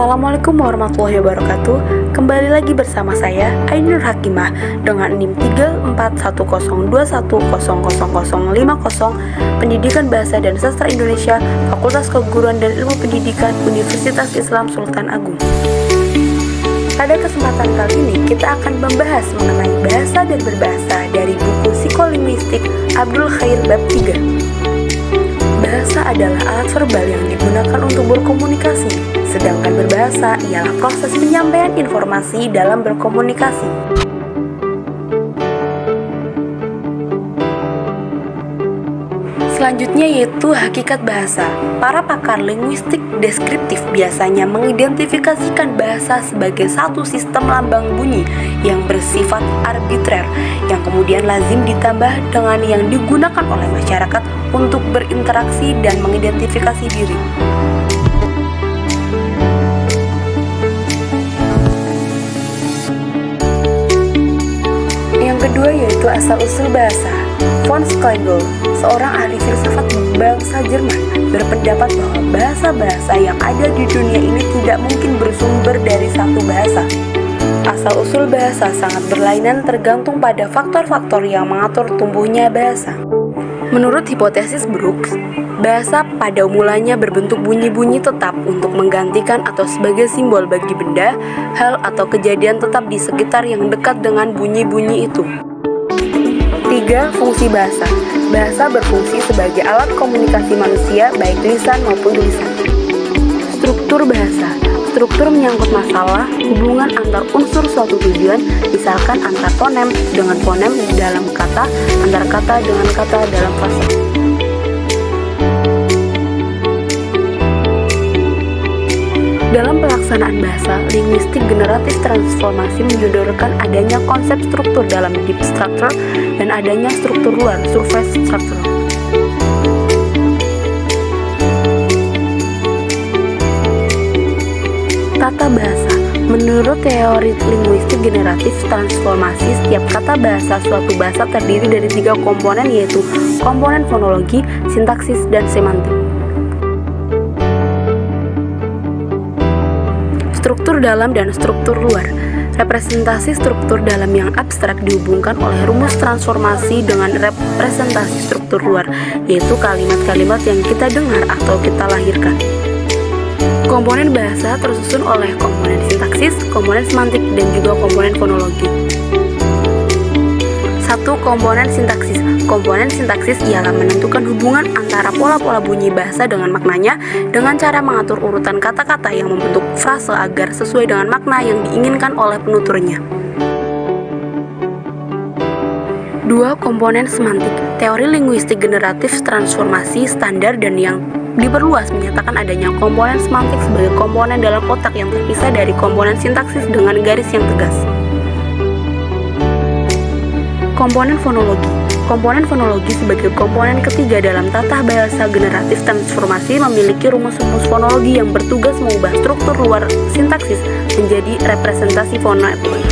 Assalamualaikum warahmatullahi wabarakatuh. Kembali lagi bersama saya Ainur Hakimah dengan NIM 341021000050, Pendidikan Bahasa dan Sastra Indonesia, Fakultas Keguruan dan Ilmu Pendidikan, Universitas Islam Sultan Agung. Pada kesempatan kali ini kita akan membahas mengenai bahasa dan berbahasa dari buku Psikolinguistik Abdul Khair bab 3. Bahasa adalah alat verbal yang digunakan untuk berkomunikasi, sedangkan berbahasa ialah proses penyampaian informasi dalam berkomunikasi. Selanjutnya yaitu hakikat bahasa. Para pakar linguistik deskriptif biasanya mengidentifikasikan bahasa sebagai satu sistem lambang bunyi yang bersifat arbitrer, yang kemudian lazim ditambah dengan yang digunakan oleh masyarakat untuk berinteraksi dan mengidentifikasi diri. Yang kedua yaitu asal-usul bahasa. Von Schlegel, seorang ahli filsafat bangsa Jerman, berpendapat bahwa bahasa-bahasa yang ada di dunia ini tidak mungkin bersumber dari satu bahasa. Asal-usul bahasa sangat berlainan tergantung pada faktor-faktor yang mengatur tumbuhnya bahasa. Menurut hipotesis Brooks, bahasa pada mulanya berbentuk bunyi-bunyi tetap untuk menggantikan atau sebagai simbol bagi benda, hal atau kejadian tetap di sekitar yang dekat dengan bunyi-bunyi itu. 3. Fungsi bahasa. Bahasa berfungsi sebagai alat komunikasi manusia baik lisan maupun tulisan. Struktur bahasa. Struktur menyangkut masalah hubungan antar unsur suatu tujuan, misalkan antar fonem dengan fonem dalam kata, antar kata dengan kata dalam frasa. Dalam pelaksanaan bahasa, linguistik generatif transformasi menyodorkan adanya konsep struktur dalam deep structure dan adanya struktur luar, surface structure. Tata bahasa. Menurut teori linguistik generatif transformasi, setiap kata bahasa suatu bahasa terdiri dari 3 komponen, yaitu komponen fonologi, sintaksis, dan semantik. Struktur dalam dan struktur luar. Representasi struktur dalam yang abstrak dihubungkan oleh rumus transformasi dengan representasi struktur luar, yaitu kalimat-kalimat yang kita dengar atau kita lahirkan. Komponen bahasa tersusun oleh komponen sintaksis, komponen semantik, dan juga komponen fonologi. 1. Komponen sintaksis. Komponen sintaksis ialah menentukan hubungan antara pola-pola bunyi bahasa dengan maknanya dengan cara mengatur urutan kata-kata yang membentuk frase agar sesuai dengan makna yang diinginkan oleh penuturnya. 2. Komponen semantik. Teori linguistik generatif transformasi standar dan yang diperluas menyatakan adanya komponen semantik sebagai komponen dalam otak yang terpisah dari komponen sintaksis dengan garis yang tegas. Komponen fonologi. Komponen fonologi sebagai komponen ketiga dalam tata bahasa generatif transformasi memiliki rumus-rumus fonologi yang bertugas mengubah struktur luar sintaksis menjadi representasi fonetik.